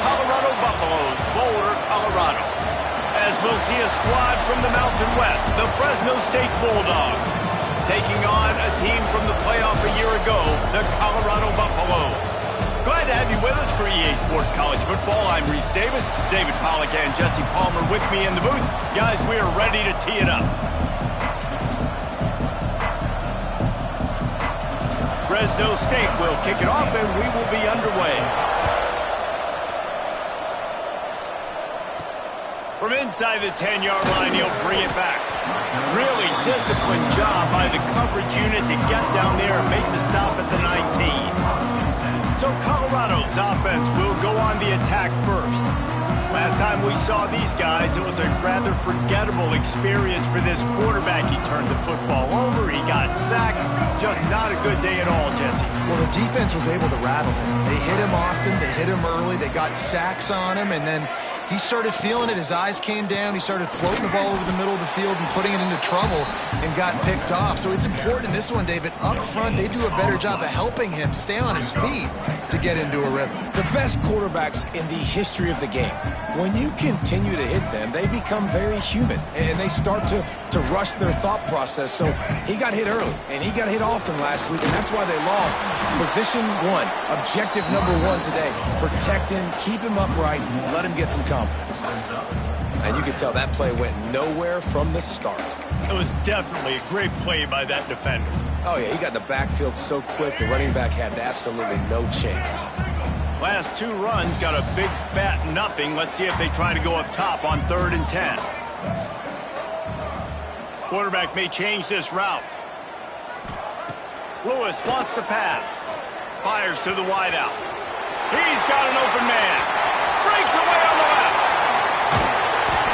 Colorado Buffaloes, Boulder, Colorado. As we'll see a squad from the Mountain West, the Fresno State Bulldogs, taking on a team from the playoff a year ago, the Colorado Buffaloes. Glad to have you with us for EA Sports College Football. I'm Reese Davis, David Pollack and Jesse Palmer with me in the booth. Guys, we are ready to tee it up. Fresno State will kick it off and we will be underway. From inside the 10-yard line, he'll bring it back. Really disciplined job by the coverage unit to get down there and make the stop at the 19. So Colorado's offense will go on the attack first. Last time we saw these guys, it was a rather forgettable experience for this quarterback. He turned the football over, he got sacked. Just not a good day at all, Jesse. Well, the defense was able to rattle him. They hit him often, they hit him early, they got sacks on him, and then he started feeling it. His eyes came down. He started floating the ball over the middle of the field and putting it into trouble and got picked off. So it's important in this one, David. Up front, they do a better job of helping him stay on his feet to get into a rhythm. The best quarterbacks in the history of the game, when you continue to hit them, they become very human, and they start to rush their thought process. So he got hit early, and he got hit often last week, and that's why they lost. Position one, objective number one today. Protect him, keep him upright, let him get some confidence. And you can tell that play went nowhere from the start. It was definitely a great play by that defender. Oh, yeah, he got in the backfield so quick, the running back had absolutely no chance. Last two runs got a big fat nothing. Let's see if they try to go up top on 3rd and 10. Quarterback may change this route. Lewis wants to pass. Fires to the wideout. He's got an open man. Breaks away on the left.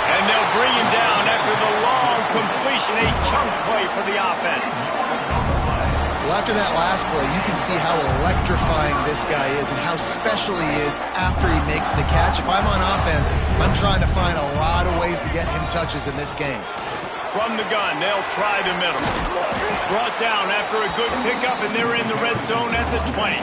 And they'll bring him down after the long completion, a chunk play for the offense. Well, after that last play, you can see how electrifying this guy is and how special he is after he makes the catch. If I'm on offense, I'm trying to find a lot of ways to get him touches in this game. From the gun, they'll try the middle. Brought down after a good pickup, and they're in the red zone at the 20.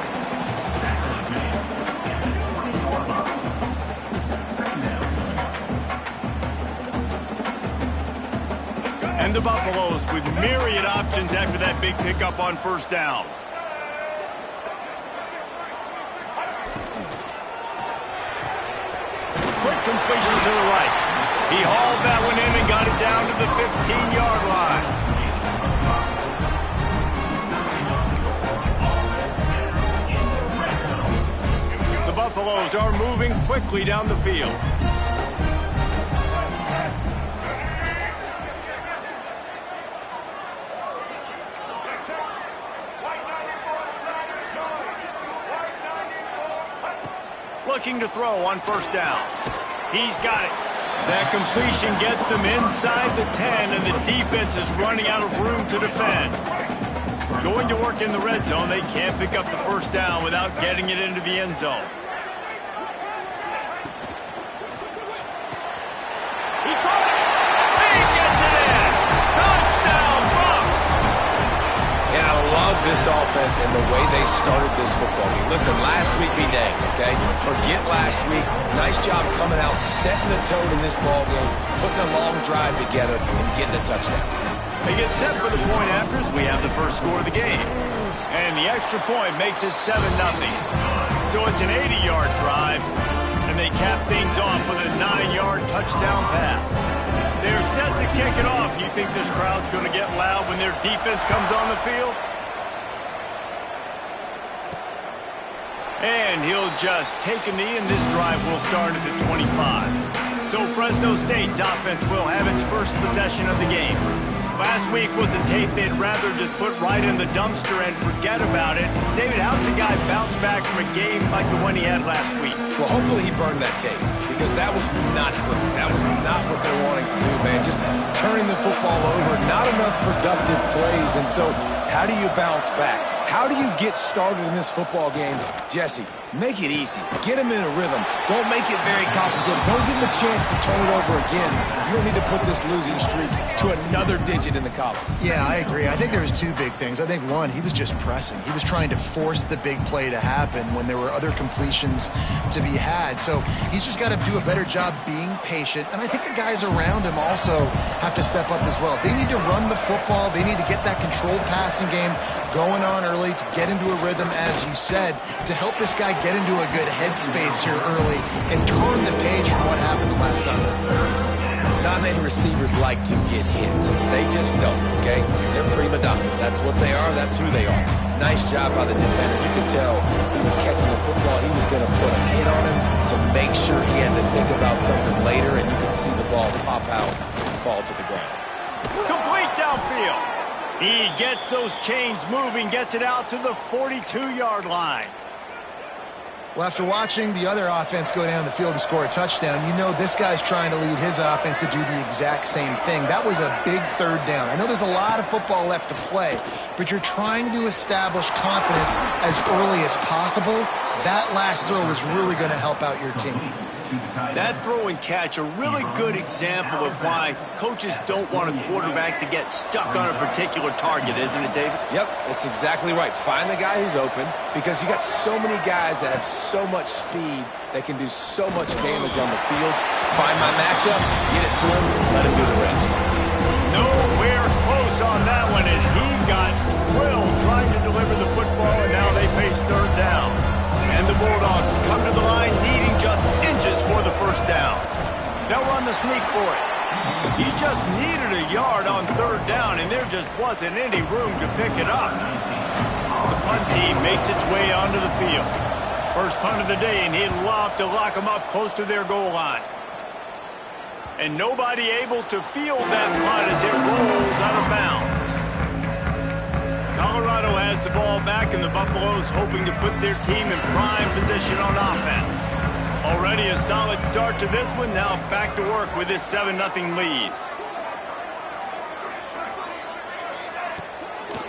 And the Buffaloes with myriad options after that big pickup on 1st down. Quick completion to the right. He hauled that one in and got it down to the 15-yard line. The Buffaloes are moving quickly down the field. Looking to throw on 1st down. He's got it. That completion gets them inside the 10, and the defense is running out of room to defend. Going to work in the red zone, they can't pick up the 1st down without getting it into the end zone. He caught it! He gets it in! Touchdown, Bucks! And I love this offense and the way they started this football game. Listen, last week be dang, okay? Forget last week. Nice job coming out, setting the tone in this ball game, putting a long drive together, and getting a touchdown. They get set for the point after as we have the first score of the game. And the extra point makes it 7-0. So it's an 80-yard drive, and they cap things off with a 9-yard touchdown pass. They're set to kick it off. You think this crowd's going to get loud when their defense comes on the field? And he'll just take a knee, and this drive will start at the 25. So Fresno State's offense will have its first possession of the game. Last week was a tape they'd rather just put right in the dumpster and forget about it. David, how's the guy bounce back from a game like the one he had last week? Well, hopefully he burned that tape, because that was not great. That was not what they're wanting to do, man. Just turning the football over, not enough productive plays. And so How do you bounce back? How do you get started in this football game? Jesse, make it easy. Get him in a rhythm. Don't make it very complicated. Don't give him a chance to turn it over again. You don't need to put this losing streak to another digit in the column. Yeah, I agree. I think there was two big things. I think, one, he was just pressing. He was trying to force the big play to happen when there were other completions to be had. So he's just got to do a better job being patient. And I think the guys around him also have to step up as well. They need to run the football. They need to get that controlled passing game going on early to get into a rhythm, as you said, to help this guy get into a good headspace here early and turn the page from what happened the last time. Not many receivers like to get hit. They just don't, okay? They're prima donnas. That's what they are. That's who they are. Nice job by the defender. You could tell he was catching the football. He was going to put a hit on him to make sure he had to think about something later, and you could see the ball pop out and fall to the ground. Complete downfield. He gets those chains moving, gets it out to the 42-yard line. Well, after watching the other offense go down the field and score a touchdown, you know this guy's trying to lead his offense to do the exact same thing. That was a big third down. I know there's a lot of football left to play, but you're trying to establish confidence as early as possible. That last throw was really going to help out your team. That throw and catch, a really good example of why coaches don't want a quarterback to get stuck on a particular target, isn't it, David? Yep, that's exactly right. Find the guy who's open, because you got so many guys that have so much speed that can do so much damage on the field. Find my matchup, get it to him, let him do the rest. Nowhere close on that one as he got drilled trying to deliver the football, and now they face third down. And the Bulldogs come to the line needing just inches for the first down. They'll run the sneak for it. He just needed a yard on third down, and there just wasn't any room to pick it up. The punt team makes its way onto the field. First punt of the day, and he'd love to lock them up close to their goal line. And nobody able to field that punt as it rolls out of bounds. Colorado has the ball back, and the Buffaloes hoping to put their team in prime position on offense. Already a solid start to this one. Now back to work with this 7-0 lead.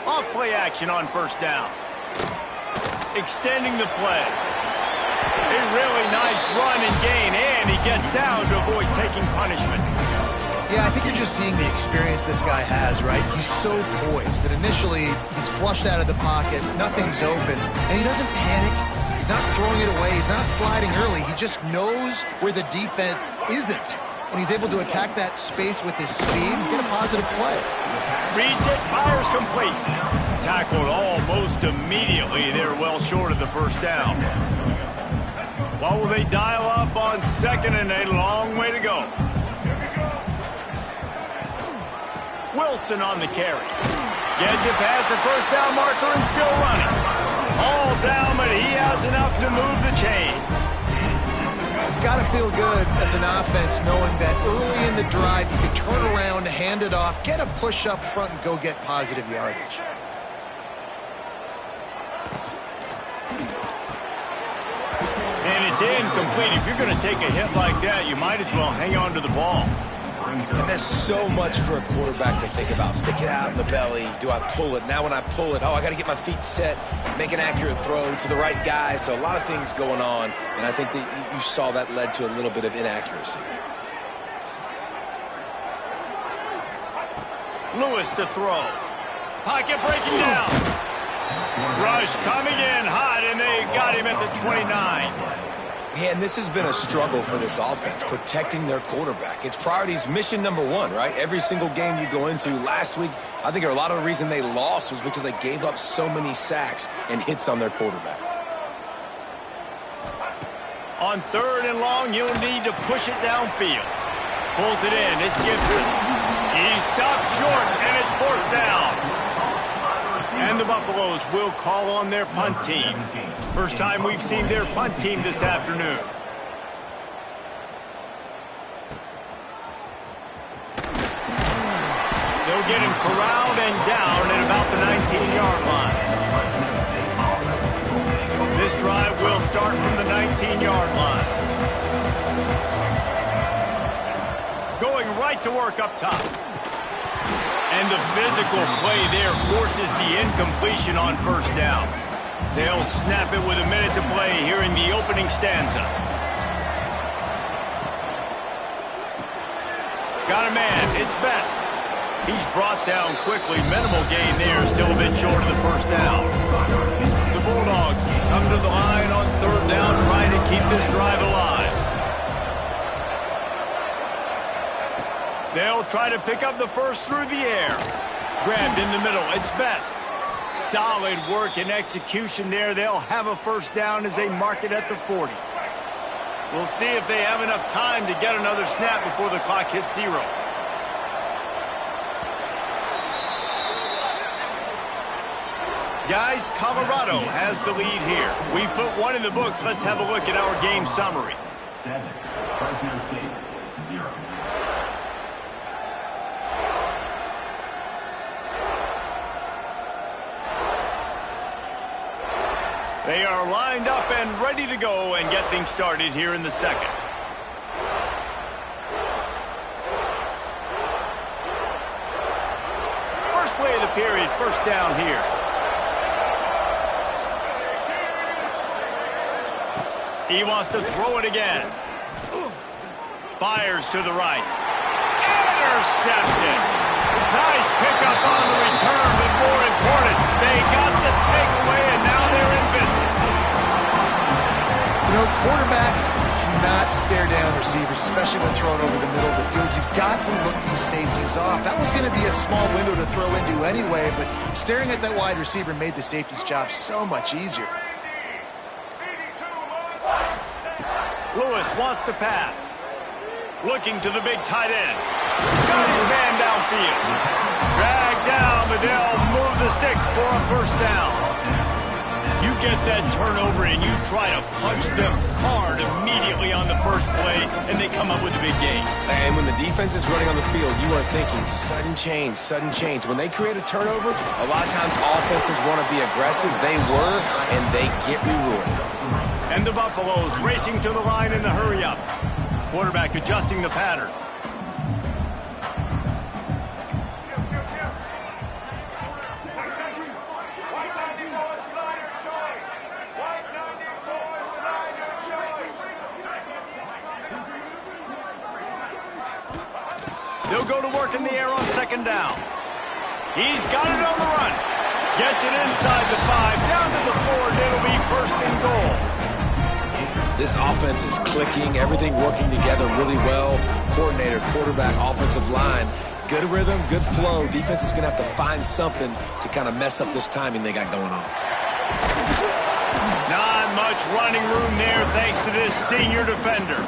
Off play action on first down. Extending the play. A really nice run and gain, and he gets down to avoid taking punishment. Yeah, I think you're just seeing the experience this guy has, right? He's so poised that initially he's flushed out of the pocket, nothing's open, and he doesn't panic. He's not throwing it away. He's not sliding early. He just knows where the defense isn't, and he's able to attack that space with his speed and get a positive play. Reads it, fires complete. Tackled almost immediately. They're well short of the first down. What will they dial up on second, and a long way to go. Wilson on the carry. Gets it past the first down marker and still running. All down, but he has enough to move the chains. It's got to feel good as an offense knowing that early in the drive you can turn around, hand it off, get a push up front, and go get positive yardage. And it's incomplete. If you're going to take a hit like that, you might as well hang on to the ball. And there's so much for a quarterback to think about. Stick it out in the belly. Do I pull it? Now when I pull it, I got to get my feet set, make an accurate throw to the right guy. So a lot of things going on, and I think that you saw that led to a little bit of inaccuracy. Lewis to throw. Pocket breaking down. Rush coming in hot, and they got him at the 29. Yeah, and this has been a struggle for this offense, protecting their quarterback. It's priorities, mission number one, right? Every single game you go into. Last week, I think a lot of the reason they lost was because they gave up so many sacks and hits on their quarterback. On third and long, you'll need to push it downfield. Pulls it in. It's Gibson. He stopped short, and it's fourth down. And the Buffaloes will call on their punt team. First time we've seen their punt team this afternoon. They'll get him corralled and down at about the 19-yard line. This drive will start from the 19-yard line. Going right to work up top. And the physical play there forces the incompletion on first down. They'll snap it with a minute to play here in the opening stanza. Got a man. It's Best. He's brought down quickly. Minimal gain there. Still a bit short of the first down. The Bulldogs come to the line on third down, trying to keep this drive alive. They'll try to pick up the first through the air. Grabbed in the middle. It's Best. Solid work and execution there. They'll have a first down as they mark it at the 40. We'll see if they have enough time to get another snap before the clock hits 0. Guys, Colorado has the lead here. We've put one in the books. Let's have a look at our game summary. 7, Fresno State, 0. They are lined up and ready to go and get things started here in the second. First play of the period, first down here. He wants to throw it again. Fires to the right. Intercepted. Nice pickup on the return, but more important, they got the takeaway, and now they're in business. You know, quarterbacks do not stare down receivers, especially when thrown over the middle of the field. You've got to look these safeties off. That was going to be a small window to throw into anyway, but staring at that wide receiver made the safety's job so much easier. Lewis wants to pass. Looking to the big tight end. Got his man downfield. Dragged down, but they'll move the sticks for a first down. You get that turnover and you try to punch them hard immediately on the first play, and they come up with a big gain. And when the defense is running on the field, you are thinking sudden change, sudden change. When they create a turnover, a lot of times offenses want to be aggressive. They were, and they get rewarded. And the Buffaloes racing to the line in a hurry-up. Quarterback adjusting the pattern. They'll go to work in the air on second down. He's got it on the run. Gets it inside the 5, down to the 4, and it'll be first and goal. This offense is clicking, everything working together really well. Coordinator, quarterback, offensive line, good rhythm, good flow. Defense is going to have to find something to kind of mess up this timing they got going on. Not much running room there thanks to this senior defender.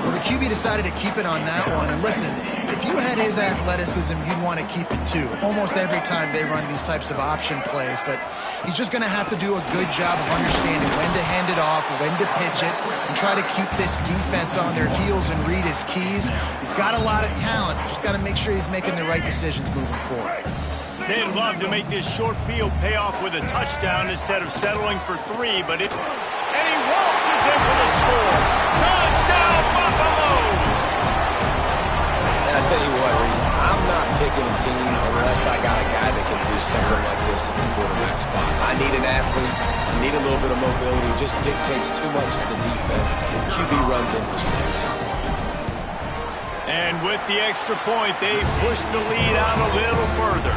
Well, the QB decided to keep it on that one. And listen, if you had his athleticism, you'd want to keep it too. Almost every time they run these types of option plays. But he's just going to have to do a good job of understanding when to hand it off, when to pitch it, and try to keep this defense on their heels and read his keys. He's got a lot of talent. Just got to make sure he's making the right decisions moving forward. They'd love to make this short field pay off with a touchdown instead of settling for 3, but it... And he waltzes in for the score. Touchdown, Buffaloes! And I tell you what, Reese, I'm not picking a team unless I got a guy that can do something like this at the quarterback spot. I need an athlete. I need a little bit of mobility. It just dictates too much to the defense. QB runs in for 6. And with the extra point, they push the lead out a little further.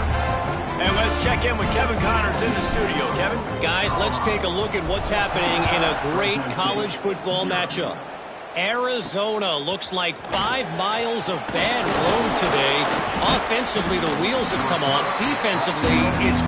And let's check in with Kevin Connors in the studio. Kevin? Guys, let's take a look at what's happening in a great college football matchup. Arizona looks like 5 miles of bad road today. Offensively, the wheels have come off. Defensively, it's...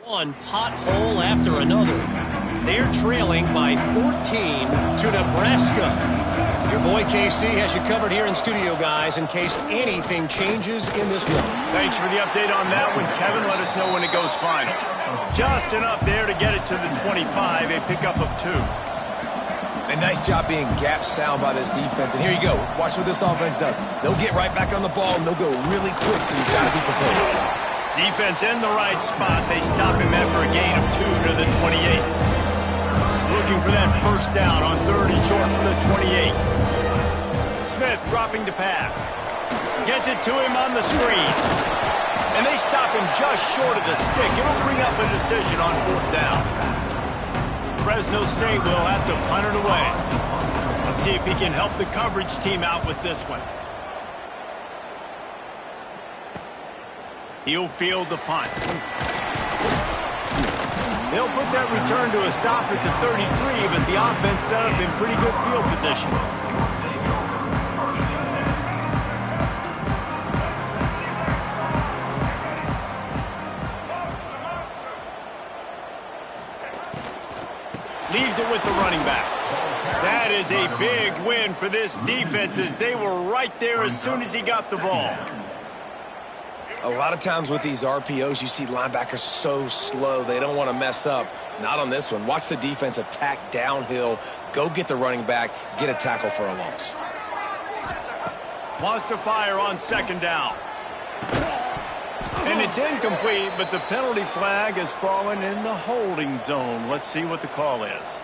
One pothole after another. They're trailing by 14 to Nebraska. Your boy KC has you covered here in studio, guys, in case anything changes in this one. Thanks for the update on that one, Kevin. Let us know when it goes final. Just enough there to get it to the 25, a pickup of 2. A nice job being gap sound by this defense. And here you go. Watch what this offense does. They'll get right back on the ball, and they'll go really quick, so you've got to be prepared. Defense in the right spot. They stop him after a gain of 2 to the 28. Looking for that first down on 3rd and short for the 28. Smith dropping to pass. Gets it to him on the screen. And they stop him just short of the stick. It'll bring up a decision on 4th down. Fresno State will have to punt it away. Let's see if he can help the coverage team out with this one. He'll field the punt. They'll put that return to a stop at the 33, but the offense set up in pretty good field position. Leaves it with the running back. That is a big win for this defense as they were right there as soon as he got the ball. A lot of times with these RPOs, you see linebackers so slow, they don't want to mess up. Not on this one. Watch the defense attack downhill, go get the running back, get a tackle for a loss. Wants to fire on 2nd down. And it's incomplete, but the penalty flag has fallen in the holding zone. Let's see what the call is.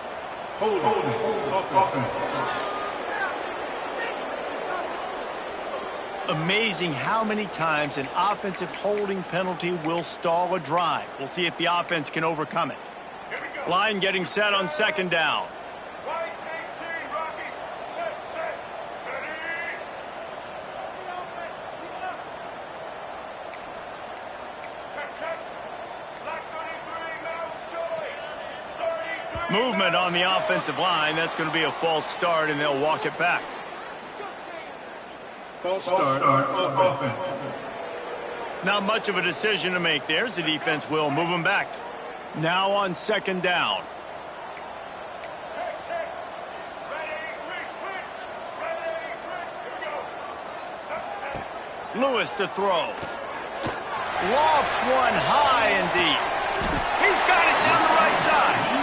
Amazing how many times an offensive holding penalty will stall a drive. We'll see if the offense can overcome it. Line getting set on 2nd down. Movement on the offensive line. That's going to be a false start, and they'll walk it back. False start on offense. Not much of a decision to make. There's the defense will move them back. Now on 2nd down. Lewis to throw. Lofts one high and deep. He's got it down the right side.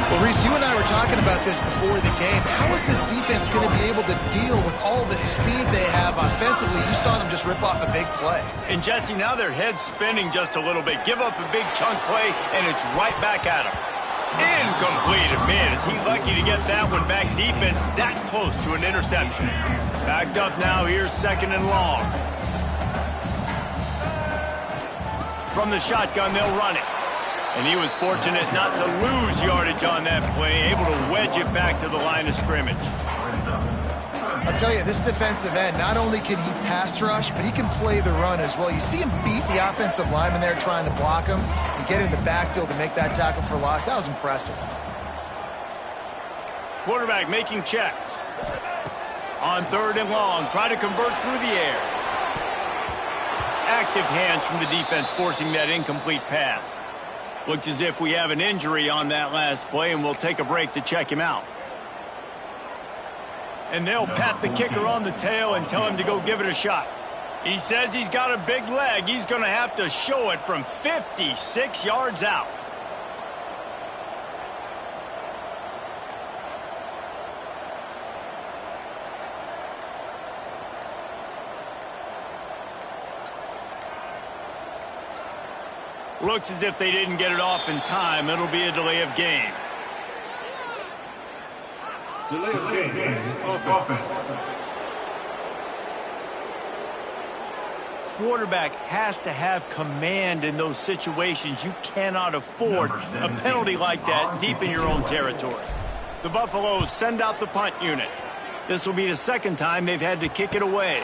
Well, Reese, you and I were talking about this before the game. How is this defense going to be able to deal with all the speed they have offensively? You saw them just rip off a big play. And, Jesse, now their head's spinning just a little bit. Give up a big chunk play, and it's right back at him. Incomplete. Man, is he lucky to get that one back. Defense that close to an interception. Backed up now. Here's 2nd and long. From the shotgun, they'll run it. And he was fortunate not to lose yardage on that play, able to wedge it back to the line of scrimmage. I'll tell you, this defensive end, not only can he pass rush, but he can play the run as well. You see him beat the offensive lineman there trying to block him and get in the backfield to make that tackle for loss. That was impressive. Quarterback making checks. On 3rd and long, try to convert through the air. Active hands from the defense forcing that incomplete pass. Looks as if we have an injury on that last play, and we'll take a break to check him out. And they'll pat the kicker on the tail and tell him to go give it a shot. He says he's got a big leg. He's going to have to show it from 56 yards out. Looks as if they didn't get it off in time. It'll be a delay of game. Delay of game. Offense. Quarterback has to have command in those situations. You cannot afford a penalty like that deep in your own territory. The Buffaloes send out the punt unit. This will be the 2nd time they've had to kick it away.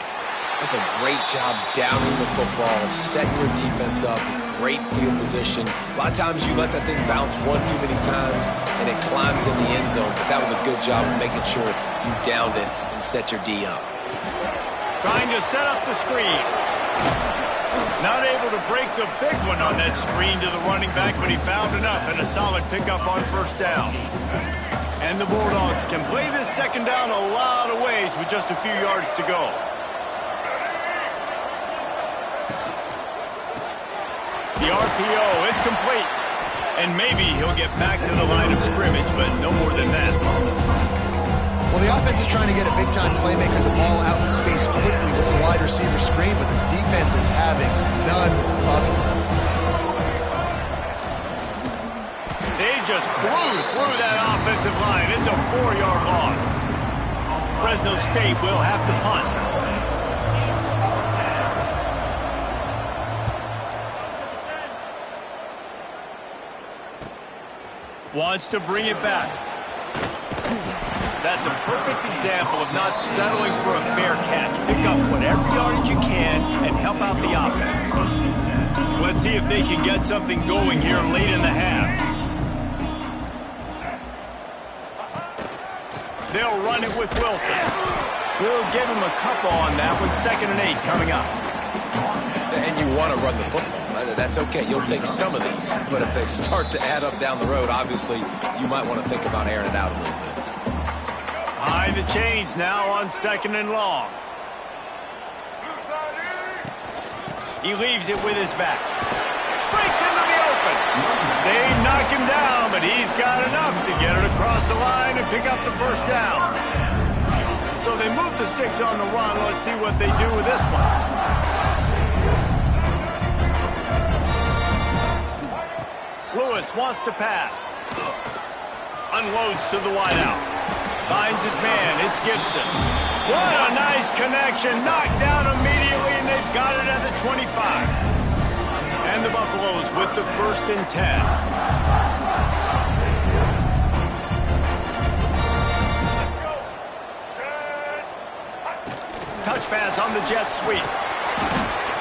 That's a great job downing the football, setting your defense up. Great field position. A lot of times you let that thing bounce one too many times and it climbs in the end zone. But that was a good job of making sure you downed it and set your D up. Trying to set up the screen. Not able able to break the big one on that screen to the running back, but he found enough and a solid pickup on first down. And the Bulldogs can play this second down a lot of ways with just a few yards to go. The RPO, it's complete. And maybe he'll get back to the line of scrimmage, but no more than that. Well, the offense is trying to get a big-time playmaker the ball out in space quickly with the wide receiver screen, but the defense is having none of it. They just blew through that offensive line. It's a 4-yard loss. Fresno State will have to punt. Wants to bring it back. That's a perfect example of not settling for a fair catch. Pick up whatever yardage you can and help out the offense. Let's see if they can get something going here late in the half. They'll run it with Wilson. We'll give him a couple on that one. 2nd and 8 coming up. And you want to run the football. That's okay. You'll take some of these. But if they start to add up down the road, obviously, you might want to think about airing it out a little bit. High the chains now on 2nd and long. He leaves it with his back. Breaks into the open. They knock him down, but he's got enough to get it across the line and pick up the first down. So they move the sticks on the run. Let's see what they do with this one. Lewis wants to pass. Unloads to the wideout. Finds his man. It's Gibson. What a nice connection. Knocked down immediately, and they've got it at the 25. And the Buffaloes with the 1st and 10. Touch pass on the jet sweep.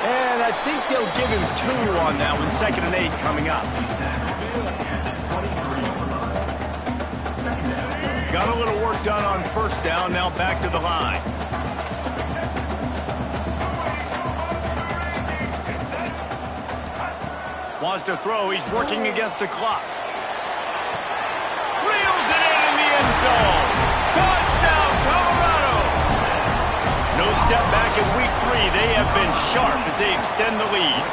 And I think they'll give him 2 on that one. 2nd and 8 coming up. Got a little work done on first down. Now back to the line. Wants to throw. He's working against the clock. Reels it in the end zone. Touchdown, Colorado. No step back in week 3. They have been sharp as they extend the lead.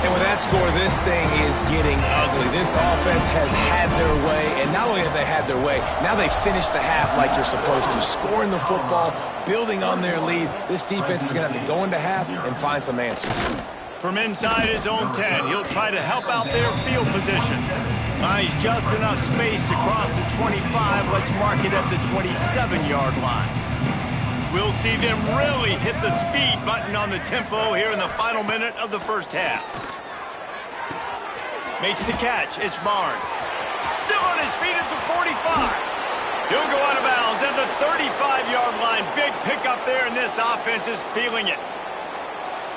And with that score, this thing is getting ugly. This offense has had their way, and not only have they had their way, now they finished the half like you're supposed to, scoring the football, building on their lead. This defense is going to have to go into half and find some answers. From inside his own 10, he'll try to help out their field position. Buys just enough space to cross the 25. Let's mark it at the 27-yard line. We'll see them really hit the speed button on the tempo here in the final minute of the first half. Makes the catch. It's Barnes. Still on his feet at the 45. He'll go out of bounds at the 35-yard line. Big pickup there, and this offense is feeling it.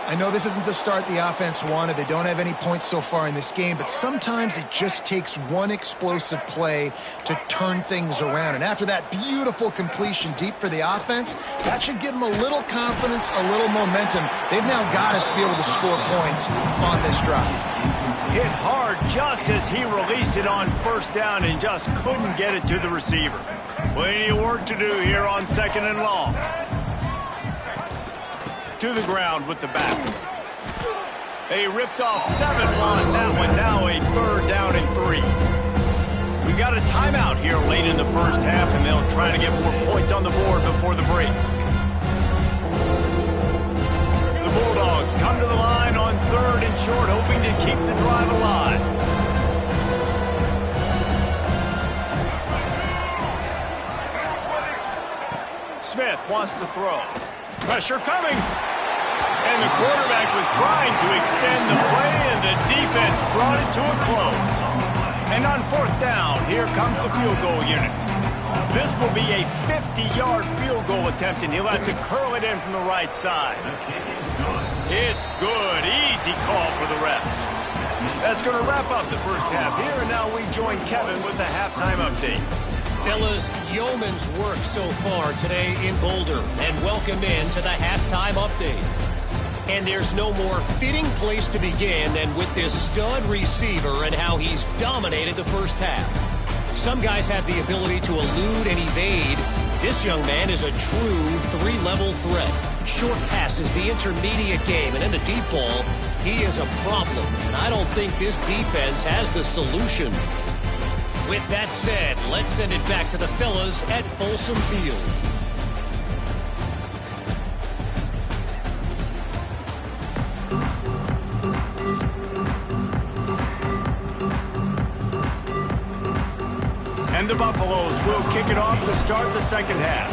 I know this isn't the start the offense wanted. They don't have any points so far in this game, but sometimes it just takes one explosive play to turn things around. And after that beautiful completion deep for the offense, that should give them a little confidence, a little momentum. They've now got us to be able to score points on this drive. Hit hard just as he released it on first down and just couldn't get it to the receiver. Plenty of work to do here on 2nd and long. To the ground with the back. They ripped off 7 on that one. Now a 3rd down and 3. We've got a timeout here late in the first half, and they'll try to get more points on the board before the break. The Bulldogs come to the line on 3rd and short, hoping to keep the drive alive. Smith wants to throw. Pressure coming. And the quarterback was trying to extend the play, and the defense brought it to a close. And on 4th down, here comes the field goal unit. This will be a 50-yard field goal attempt, and he'll have to curl it in from the right side. It's good. Easy call for the ref. That's going to wrap up the first half here, and now we join Kevin with the halftime update. Fellas, yeoman's work so far today in Boulder, and welcome in to the halftime update. And there's no more fitting place to begin than with this stud receiver and how he's dominated the first half. Some guys have the ability to elude and evade. This young man is a true three-level threat. Short passes, the intermediate game, and in the deep ball, he is a problem. And I don't think this defense has the solution. With that said, let's send it back to the fellas at Folsom Field. And the Buffaloes will kick it off to start the second half.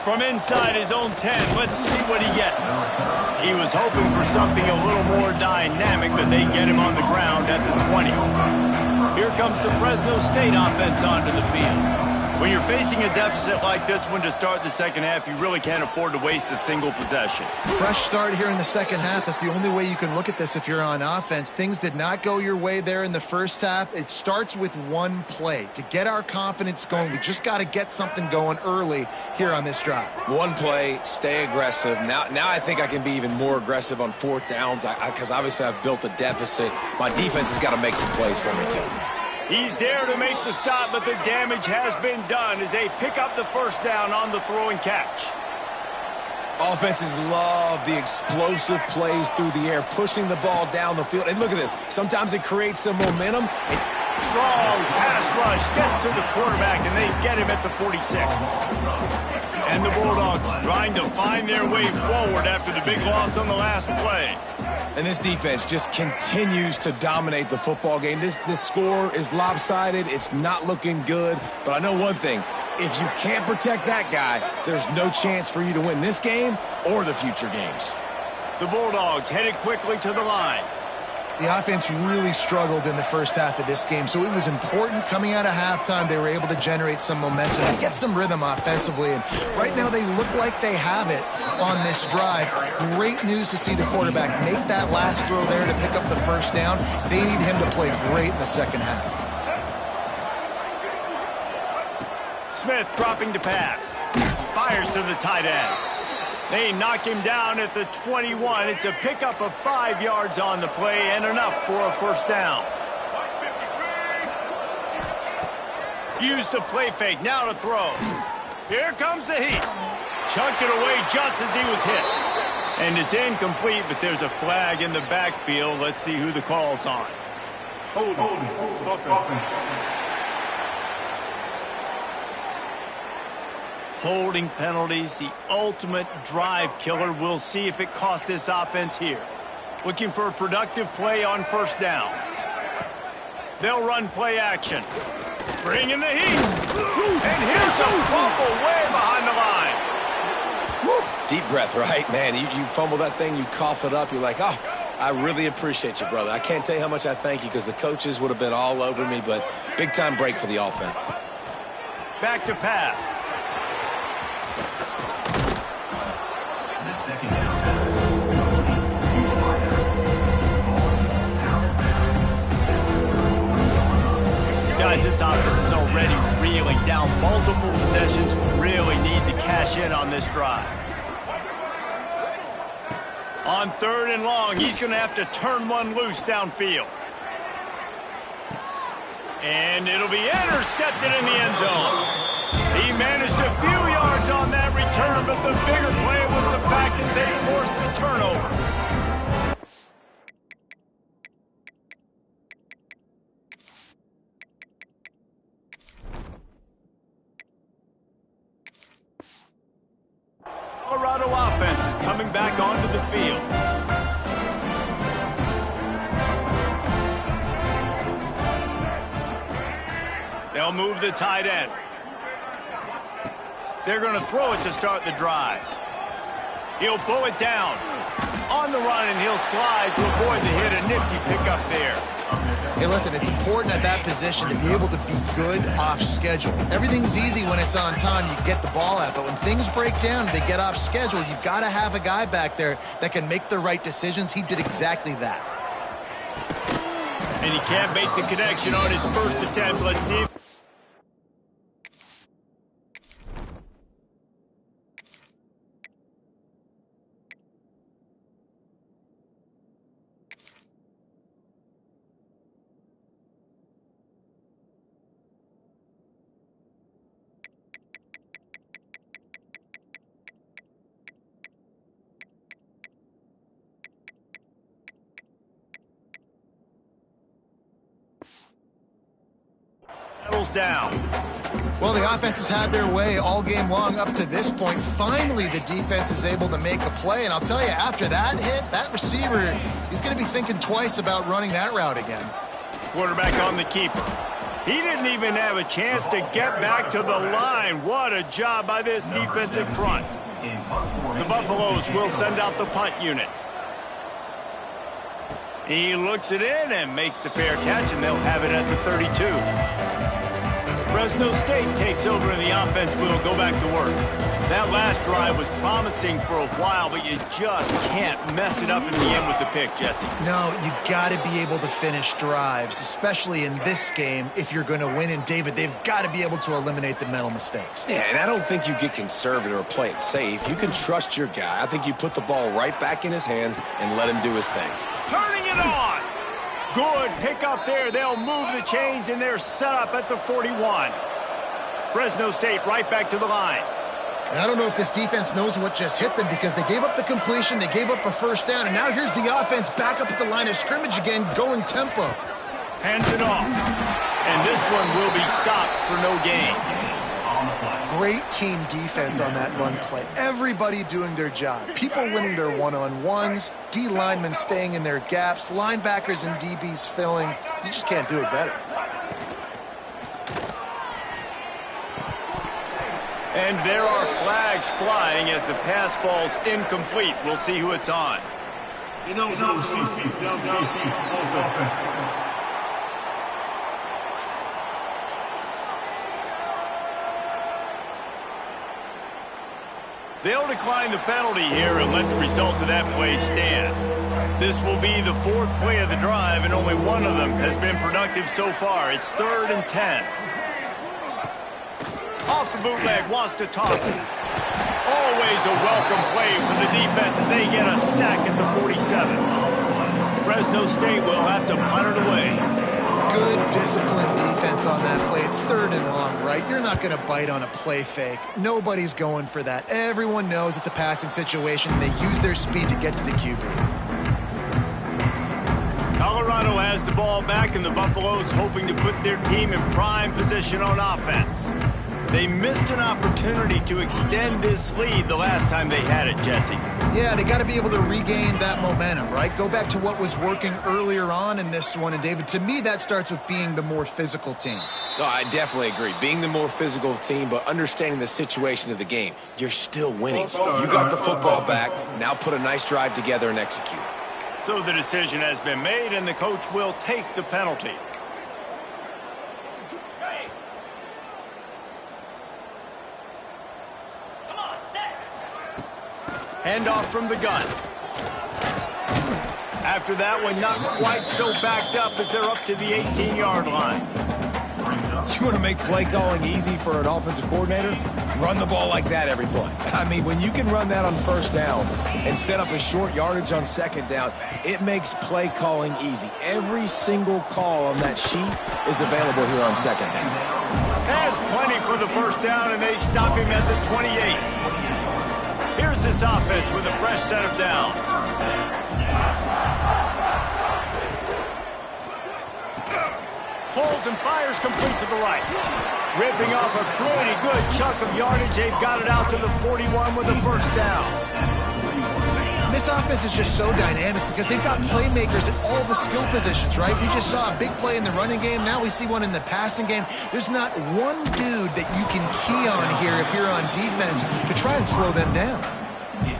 From inside his own 10, let's see what he gets. He was hoping for something a little more dynamic, but they get him on the ground at the 20. Here comes the Fresno State offense onto the field. When you're facing a deficit like this one to start the second half, you really can't afford to waste a single possession. Fresh start here in the second half. That's the only way you can look at this if you're on offense. Things did not go your way there in the first half. It starts with one play. To get our confidence going, we just got to get something going early here on this drive. One play, stay aggressive. Now I think I can be even more aggressive on fourth downs because obviously I've built a deficit. My defense has got to make some plays for me too. He's there to make the stop, but the damage has been done as they pick up the first down on the throw and catch. Offenses love the explosive plays through the air, pushing the ball down the field. And look at this. Sometimes it creates some momentum. Strong pass rush gets to the quarterback, and they get him at the 46. And the Bulldogs trying to find their way forward after the big loss on the last play. And this defense just continues to dominate the football game. This score is lopsided. It's not looking good. But I know one thing. If you can't protect that guy, there's no chance for you to win this game or the future games. The Bulldogs headed quickly to the line. The offense really struggled in the first half of this game, so it was important coming out of halftime. They were able to generate some momentum and get some rhythm offensively. And right now they look like they have it on this drive. Great news to see the quarterback make that last throw there to pick up the first down. They need him to play great in the second half. Smith dropping to pass. Fires to the tight end. They knock him down at the 21. It's a pickup of 5 yards on the play and enough for a first down. Use the play fake. Now to throw. Here comes the heat. Chucked it away just as he was hit. And it's incomplete, but there's a flag in the backfield. Let's see who the call's on. Holding penalties, the ultimate drive killer. We'll see if it costs this offense here. Looking for a productive play on first down. They'll run play action. Bring in the heat. And here's a fumble way behind the line. Woo. Deep breath, right? Man, you fumble that thing, you cough it up. You're like, oh, I really appreciate you, brother. I can't tell you how much I thank you because the coaches would have been all over me, but big-time break for the offense. Back to pass. Guys, this offense is already reeling down. Multiple possessions, really need to cash in on this drive. On 3rd and long, he's going to have to turn one loose downfield. And it'll be intercepted in the end zone. He managed a few yards on that return, but the bigger play was the fact that they forced the turnover. Colorado offense is coming back onto the field. They'll move the tight end. They're going to throw it to start the drive. He'll pull it down. On the run, and he'll slide to avoid the hit. A nifty pickup there. Hey, listen, it's important at that position to be able to be good off schedule. Everything's easy when it's on time. You get the ball out. But when things break down and they get off schedule, you've got to have a guy back there that can make the right decisions. He did exactly that. And he can't make the connection on his first attempt. Let's see. settles down. Well, the offense has had their way all game long up to this point. Finally, the defense is able to make a play. And I'll tell you, after that hit, that receiver, he's going to be thinking twice about running that route again. Quarterback on the keeper. He didn't even have a chance to get back to the line. What a job by this defensive front. The Buffaloes will send out the punt unit. He looks it in and makes the fair catch, and they'll have it at the 32. Fresno State takes over and the offense will go back to work. That last drive was promising for a while, but you just can't mess it up in the end with the pick, Jesse. No, you got to be able to finish drives, especially in this game if you're going to win. And, David, they've got to be able to eliminate the mental mistakes. Yeah, and I don't think you get conservative or play it safe. You can trust your guy. I think you put the ball right back in his hands and let him do his thing. Turning it on. Good pick up there. They'll move the chains, and they're set up at the 41. Fresno State right back to the line. And I don't know if this defense knows what just hit them because they gave up the completion, they gave up a first down, and now here's the offense back up at the line of scrimmage again, going tempo. Hands it off. And this one will be stopped for no gain. Great team defense on that run play. Everybody doing their job. People winning their one-on-ones, D linemen staying in their gaps, linebackers and DBs filling. You just can't do it better. And there are flags flying as the pass falls incomplete. We'll see who it's on. They'll decline the penalty here and let the result of that play stand. This will be the fourth play of the drive, and only one of them has been productive so far. It's 3rd and 10. Off the bootleg, wants to toss it. Always a welcome play for the defense as they get a sack at the 47. Fresno State will have to punt it away. Good disciplined defense on that play. It's 3rd and long, right? You're not going to bite on a play fake. Nobody's going for that. Everyone knows it's a passing situation. They use their speed to get to the QB. Colorado has the ball back, and the Buffaloes hoping to put their team in prime position on offense. They missed an opportunity to extend this lead the last time they had it, Jesse. Yeah, they got to be able to regain that momentum, right? Go back to what was working earlier on in this one. And, David, to me, that starts with being the more physical team. No, I definitely agree. Being the more physical team, but understanding the situation of the game. You're still winning. You got the football back. Now put a nice drive together and execute. So the decision has been made, and the coach will take the penalty. Handoff from the gun. After that one, not quite so backed up as they're up to the 18-yard line. You want to make play calling easy for an offensive coordinator? Run the ball like that every play. I mean, when you can run that on 1st down and set up a short yardage on 2nd down, it makes play calling easy. Every single call on that sheet is available here on 2nd down. Has plenty for the 1st down, and they stop him at the 28. Here's this offense with a fresh set of downs. Holds and fires complete to the right. Ripping off a pretty good chunk of yardage. They've got it out to the 41 with a 1st down. This offense is just so dynamic because they've got playmakers at all the skill positions, right? We just saw a big play in the running game. Now we see one in the passing game. There's not one dude that you can key on here if you're on defense to try and slow them down.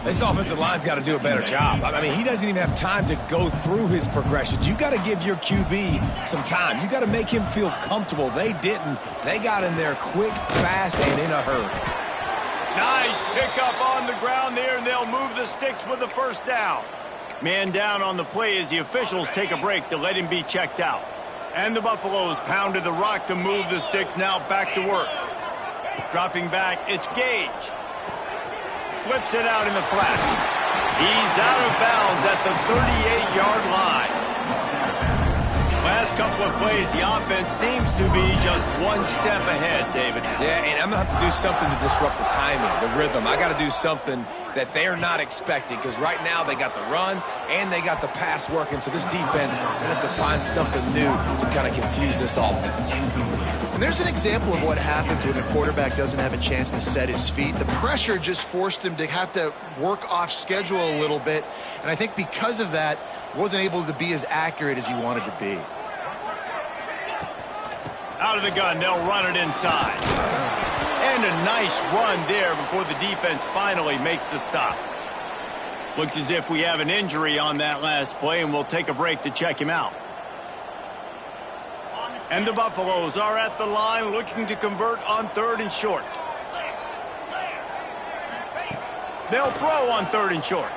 This offensive line's got to do a better job. I mean, he doesn't even have time to go through his progressions. You got to give your QB some time. You got to make him feel comfortable. They didn't. They got in there quick, fast, and in a hurry. Nice pickup on the ground there, and they'll move the sticks with the 1st down. Man down on the play as the officials take a break to let him be checked out. And the Buffaloes pounded the rock to move the sticks, now back to work. Dropping back, it's Gage. Flips it out in the flat. He's out of bounds at the 38-yard line. Last couple of plays, the offense seems to be just one step ahead, David. Yeah, and I'm going to have to do something to disrupt the timing, the rhythm. I got to do something that they're not expecting because right now they got the run and they got the pass working. So this defense, they have to find something new to kind of confuse this offense. And And there's an example of what happens when the quarterback doesn't have a chance to set his feet. The pressure just forced him to have to work off schedule a little bit. And I think because of that, wasn't able to be as accurate as he wanted to be. Out of the gun, they'll run it inside. And a nice run there before the defense finally makes the stop. Looks as if we have an injury on that last play, and we'll take a break to check him out. And the Buffaloes are at the line looking to convert on 3rd and short. They'll throw on 3rd and short.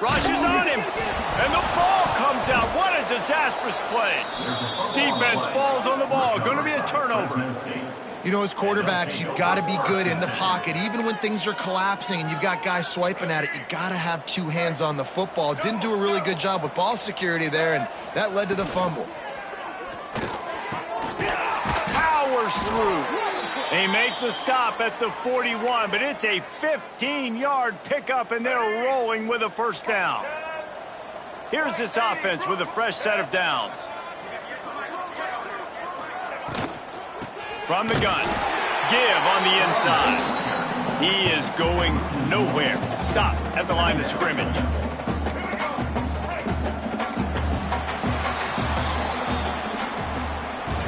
Rushes on him, and the ball comes out. What a disastrous play. Defense falls on the ball. Going to be a turnover. You know, as quarterbacks, you've got to be good in the pocket. Even when things are collapsing and you've got guys swiping at it, you've got to have 2 hands on the football. Didn't do a really good job with ball security there, and that led to the fumble. Powers through. They make the stop at the 41, but it's a 15-yard pickup, and they're rolling with a first down. Here's this offense with a fresh set of downs. From the gun. Give on the inside. He is going nowhere. Stop at the line of scrimmage.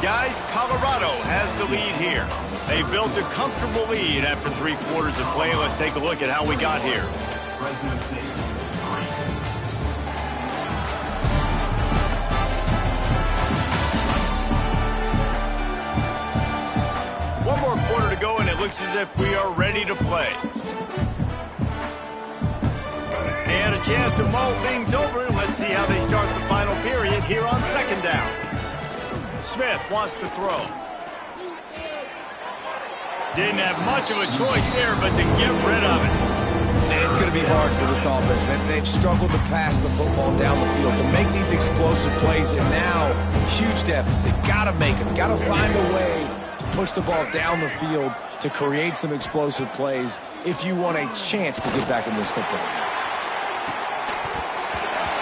Guys, Colorado has the lead here. They built a comfortable lead after 3 quarters of play. Let's take a look at how we got here. Fresno State, 1 more quarter to go, and it looks as if we are ready to play. And a chance to mull things over. Let's see how they start the final period here on 2nd down. Smith wants to throw. Didn't have much of a choice there, but to get rid of it. And it's going to be hard for this offense, man. They've struggled to pass the football down the field, to make these explosive plays, and now, huge deficit. Got to make them. Got to find a way to push the ball down the field to create some explosive plays if you want a chance to get back in this football game.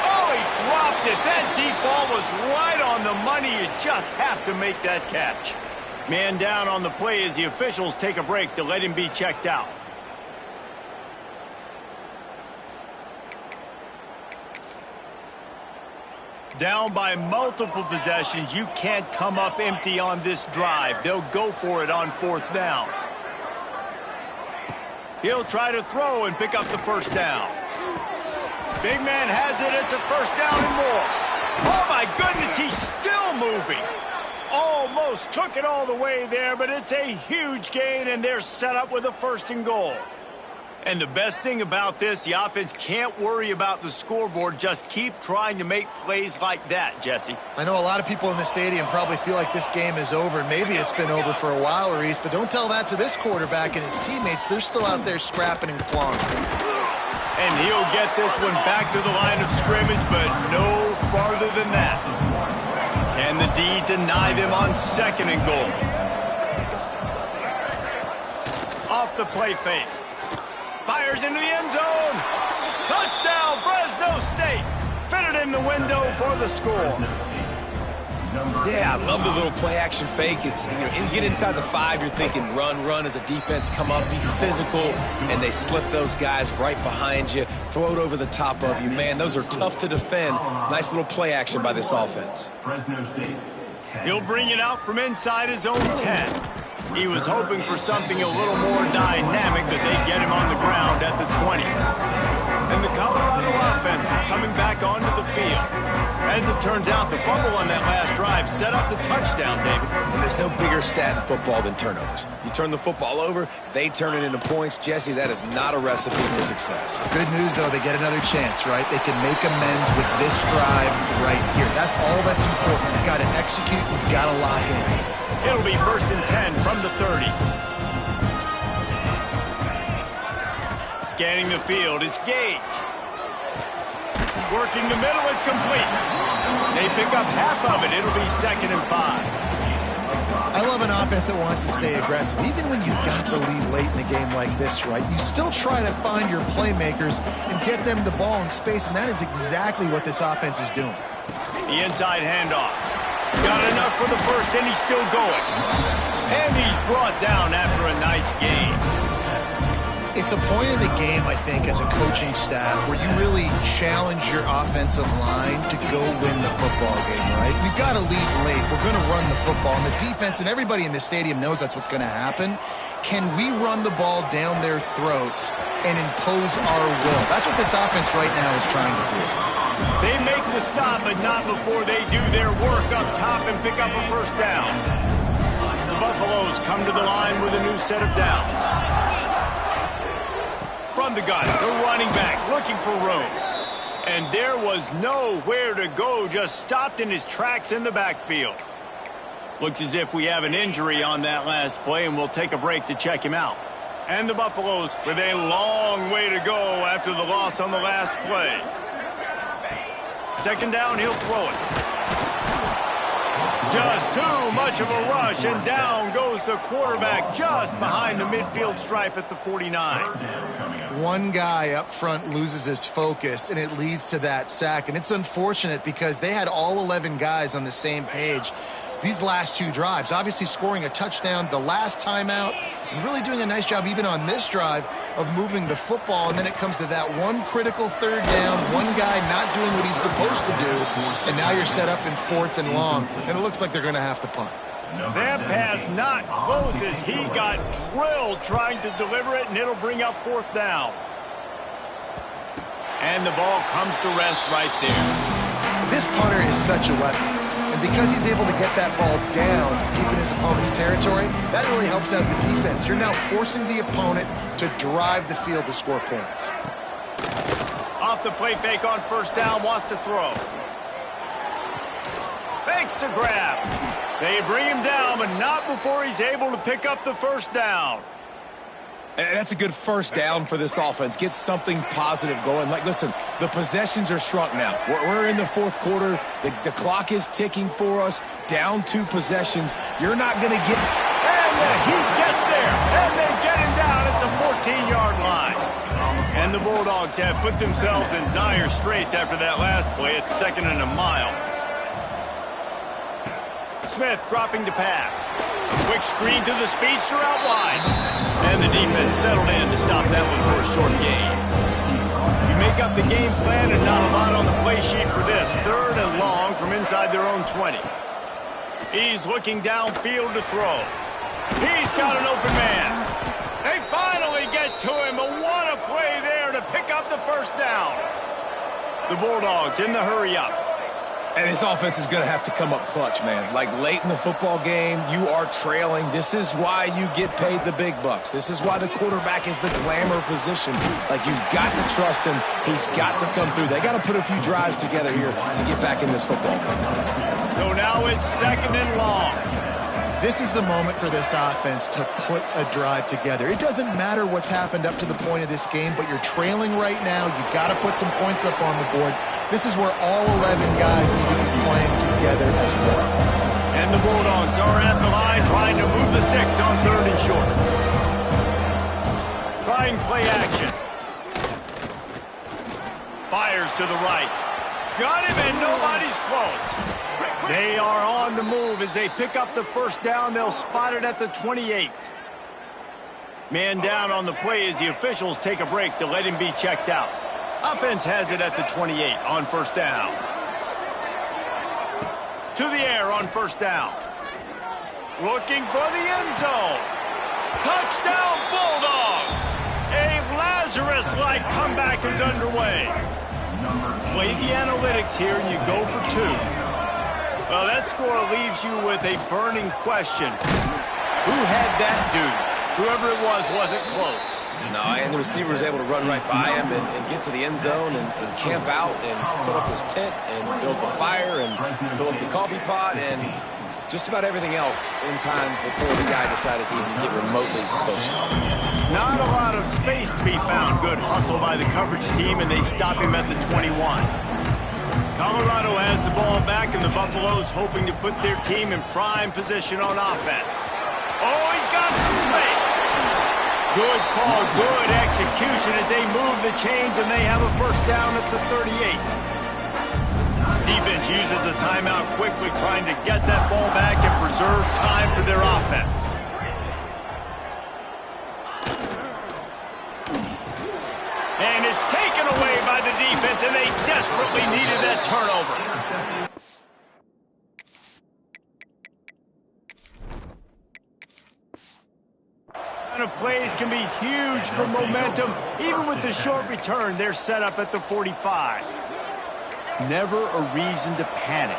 Oh, he dropped it. That deep ball was right on the money. You just have to make that catch. Man down on the play as the officials take a break to let him be checked out. Down by multiple possessions, you can't come up empty on this drive. They'll go for it on 4th down. He'll try to throw and pick up the first down. Big man has it. It's a first down and more. Oh, my goodness, he's still moving. Almost took it all the way there, but it's a huge gain, and they're set up with a 1st and goal. And the best thing about this, the offense can't worry about the scoreboard. Just keep trying to make plays like that, Jesse. I know a lot of people in the stadium probably feel like this game is over. Maybe it's been over for a while, Reese, but don't tell that to this quarterback and his teammates. They're still out there scrapping and clawing. And he'll get this one back to the line of scrimmage, but no farther than that. Can the D deny them on 2nd and goal? Off the play fake. Fires into the end zone. Touchdown, Fresno State. Fitted in the window for the score. Yeah, I love the little play-action fake. It's, you get inside the 5, you're thinking run as a defense, come up, be physical, and they slip those guys right behind you, throw it over the top of you. Man, those are tough to defend. Nice little play-action by this offense. Fresno State, 10. He'll bring it out from inside his own 10. He was hoping for something a little more dynamic, but they get him on the ground at the 20. And the Colorado offense is coming back onto the field. As it turns out, the fumble on that last drive set up the touchdown, David. And there's no bigger stat in football than turnovers. You turn the football over, they turn it into points. Jesse, that is not a recipe for success. Good news, though, they get another chance, right? They can make amends with this drive right here. That's all that's important. You've got to execute, you've got to lock in. It'll be 1st and 10 from the 30. Scanning the field, it's Gage. Working the middle, it's complete. They pick up half of it. It'll be 2nd and 5. I love an offense that wants to stay aggressive. Even when you've got the lead late in a game like this, right, you still try to find your playmakers and get them the ball in space, and that is exactly what this offense is doing. The inside handoff. Got enough for the first, and he's still going. And he's brought down after a nice game. It's a point in the game, I think, as a coaching staff where you really challenge your offensive line to go win the football game, right? We've got to lead late. We're going to run the football. And the defense and everybody in the stadium knows that's what's going to happen. Can we run the ball down their throats and impose our will? That's what this offense right now is trying to do. They make the stop, but not before they do their work up top and pick up a first down. The Buffaloes come to the line with a new set of downs. From the gun, the running back looking for room. And there was nowhere to go, just stopped in his tracks in the backfield. Looks as if we have an injury on that last play, and we'll take a break to check him out. And the Buffaloes with a long way to go after the loss on the last play. Second down, he'll throw it. Just too much of a rush, and down goes the quarterback just behind the midfield stripe at the 49. One guy up front loses his focus, and it leads to that sack. And it's unfortunate because they had all 11 guys on the same page these last two drives. Obviously scoring a touchdown the last timeout, and really doing a nice job even on this drive of moving the football. And then it comes to that one critical third down, one guy not doing what he's supposed to do, and now you're set up in 4th and long, and it looks like they're going to have to punt. That pass not close as he got drilled trying to deliver it, and it'll bring up 4th down. And the ball comes to rest right there. This punter is such a weapon. And because he's able to get that ball down deep in his opponent's territory, that really helps out the defense. You're now forcing the opponent to drive the field to score points. Off the play fake on first down, wants to throw. Fakes to grab. They bring him down, but not before he's able to pick up the first down. And that's a good first down for this offense. Get something positive going. Like, listen, the possessions are shrunk now. We're in the 4th quarter. The clock is ticking for us. Down 2 possessions. You're not going to get... And the Heat gets there. And they get him down at the 14-yard line. And the Bulldogs have put themselves in dire straits after that last play. It's 2nd and a mile. Smith dropping to pass. Quick screen to the speedster out wide. And the defense settled in to stop that one for a short gain. You make up the game plan and not a lot on the play sheet for this. 3rd and long from inside their own 20. He's looking downfield to throw. He's got an open man. They finally get to him, but what a play there to pick up the first down. The Bulldogs in the hurry up. And his offense is going to have to come up clutch, man. Like, late in the football game, you are trailing. This is why you get paid the big bucks. This is why the quarterback is the glamour position. Like, you've got to trust him. He's got to come through. They got to put a few drives together here to get back in this football game. So now it's 2nd and long. This is the moment for this offense to put a drive together. It doesn't matter what's happened up to the point of this game, but you're trailing right now. You've got to put some points up on the board. This is where all 11 guys need to be playing together as one. And the Bulldogs are at the line trying to move the sticks on 3rd and short. Trying play action. Fires to the right. Got him, and nobody's close. They are on the move as they pick up the first down. They'll spot it at the 28. Man down on the play as the officials take a break to let him be checked out. Offense has it at the 28 on first down. To the air on first down. Looking for the end zone. Touchdown Bulldogs! A Lazarus-like comeback is underway. Play the analytics here and you go for 2. Well, that score leaves you with a burning question. Who had that dude? Whoever it was wasn't close. No, and the receiver was able to run right by him and get to the end zone and camp out and put up his tent and build the fire and fill up the coffee pot and just about everything else in time before the guy decided to even get remotely close to him. Not a lot of space to be found. Good hustle by the coverage team, and they stop him at the 21. Colorado has the ball back, and the Buffaloes hoping to put their team in prime position on offense. Oh, he's got some space. Good call, good execution as they move the chains, and they have a first down at the 38. Defense uses a timeout quickly, trying to get that ball back and preserve time for their offense. And it's taken away by the defense, and they desperately needed that turnover. Of plays can be huge for momentum. Even with the short return, they're set up at the 45. Never a reason to panic.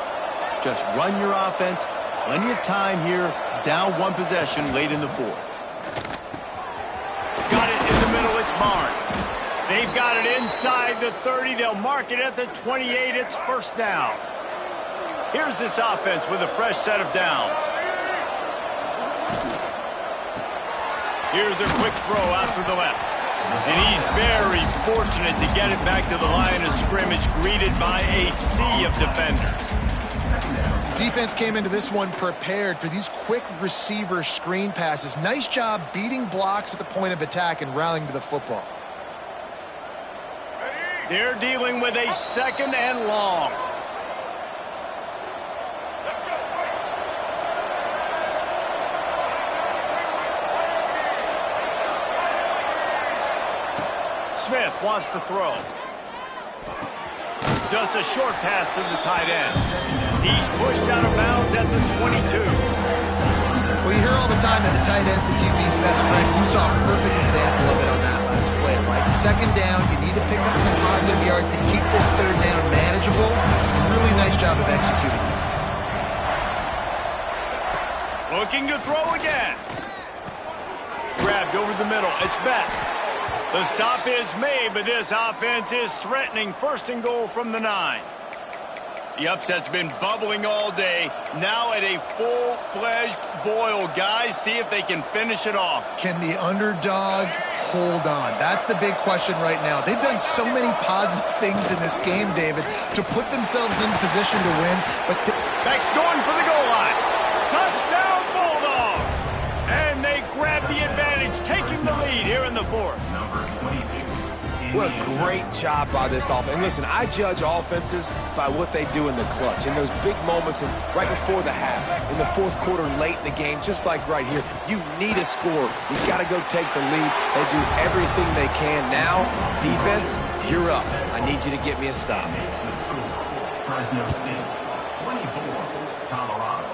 Just run your offense. Plenty of time here. Down one possession late in the fourth. Got it in the middle. It's Barnes. They've got it inside the 30. They'll mark it at the 28. It's first down. Here's this offense with a fresh set of downs. Here's a quick throw out to the left. And he's very fortunate to get it back to the line of scrimmage, greeted by a sea of defenders. Defense came into this one prepared for these quick receiver screen passes. Nice job beating blocks at the point of attack and rallying to the football. They're dealing with a second and long. Smith wants to throw. Just a short pass to the tight end. He's pushed out of bounds at the 22. Well, you hear all the time that the tight end's the QB's best friend. You saw a perfect example of it on that last play, right? Second down, you need to pick up some positive yards to keep this third down manageable. Really nice job of executing. Looking to throw again. Grabbed over the middle. It's Best. The stop is made, but this offense is threatening. First and goal from the 9. The upset's been bubbling all day. Now at a full-fledged boil. Guys, see if they can finish it off. Can the underdog hold on? That's the big question right now. They've done so many positive things in this game, David, to put themselves in position to win. But Beck's going for the goal line. Touchdown, Bulldogs! And they grab the advantage, taking the lead here in the fourth. What a great job by this offense. And listen, I judge offenses by what they do in the clutch, in those big moments and right before the half, in the fourth quarter, late in the game, just like right here. You need a score. You've got to go take the lead. They do everything they can. Now, defense, you're up. I need you to get me a stop. Fresno State, 24. Colorado,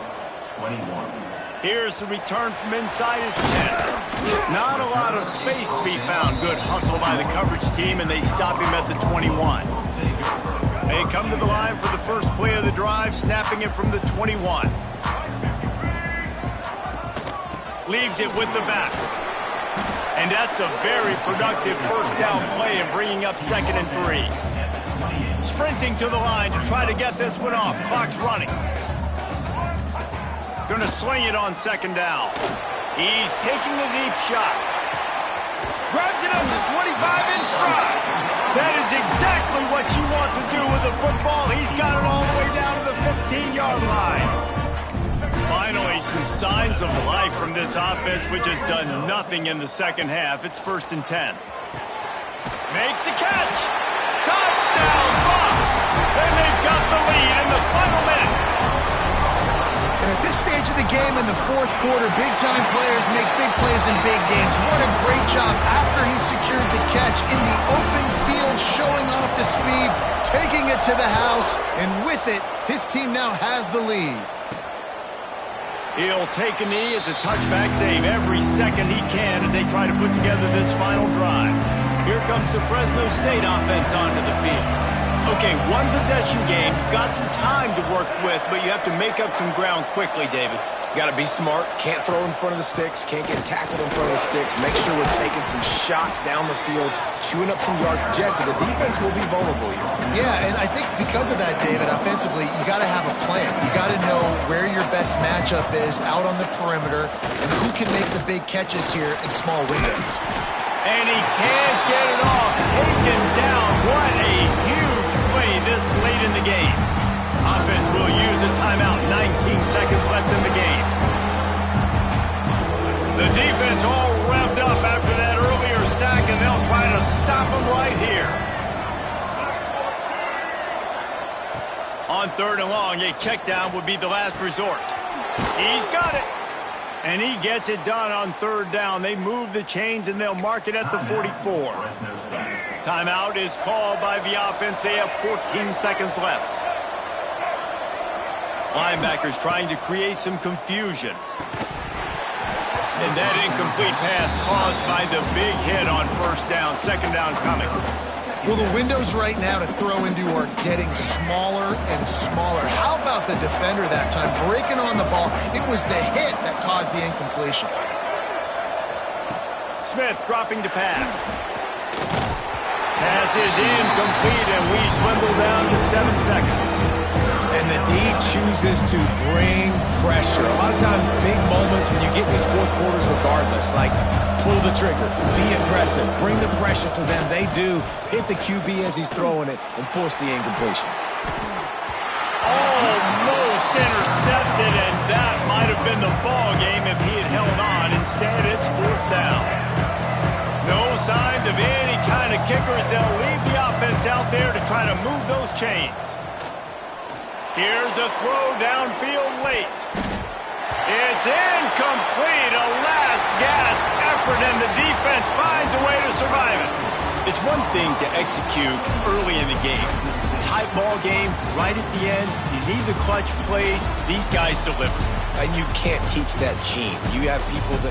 21. Here's the return from inside his 10. Not a lot of space to be found. Good hustle by the coverage team, and they stop him at the 21. They come to the line for the first play of the drive, snapping it from the 21. Leaves it with the back. And that's a very productive first down play and bringing up 2nd and 3. Sprinting to the line to try to get this one off. Clock's running. Going to sling it on 2nd down. He's taking a deep shot. Grabs it up to 25 in stride. That is exactly what you want to do with the football. He's got it all the way down to the 15-yard line. Finally, some signs of life from this offense, which has done nothing in the second half. It's 1st and 10. Makes the catch. Touchdown, Bucks. And they've got the lead in the final minute. And at this stage of the game in the fourth quarter, big-time players make big plays in big games. What a great job after he secured the catch in the open field, showing off the speed, taking it to the house, and with it, his team now has the lead. He'll take a knee. It's a touchback save every second he can as they try to put together this final drive. Here comes the Fresno State offense onto the field. Okay, one possession game. You've got some time to work with, but you have to make up some ground quickly, David. Got to be smart. Can't throw in front of the sticks. Can't get tackled in front of the sticks. Make sure we're taking some shots down the field, chewing up some yards. Jesse, the defense will be vulnerable here. Yeah, and I think because of that, David, offensively, you got to have a plan. You got to know where your best matchup is out on the perimeter and who can make the big catches here in small windows. And he can't get it off. Taken down. What a huge play this late in the game. Offense will use a timeout. 19 seconds left in the game. The defense all revved up after that earlier sack, and they'll try to stop him right here. On 3rd and long, a check down would be the last resort. He's got it. And he gets it done on 3rd down. They move the chains, and they'll mark it at the 44. Timeout is called by the offense. They have 14 seconds left. Linebackers trying to create some confusion. And that incomplete pass caused by the big hit on first down. Second down coming. Well, the windows right now to throw into are getting smaller and smaller. How about the defender that time breaking on the ball? It was the hit that caused the incompletion. Smith dropping to pass. Pass is incomplete, and we dwindle down to 7 seconds. And the D chooses to bring pressure. A lot of times, big moments when you get these fourth quarters regardless, like pull the trigger, be aggressive, bring the pressure to them. They do hit the QB as he's throwing it and force the incompletion. Almost intercepted, and that might have been the ball game if he had held on. Instead, it's fourth down. No signs of any kind of kickers. They'll leave the offense out there to try to move those chains. Here's a throw downfield late. It's incomplete. A last-gasp effort, and the defense finds a way to survive it. It's one thing to execute early in the game. Tight ball game, right at the end. You need the clutch plays. These guys deliver. And you can't teach that gene. You have people that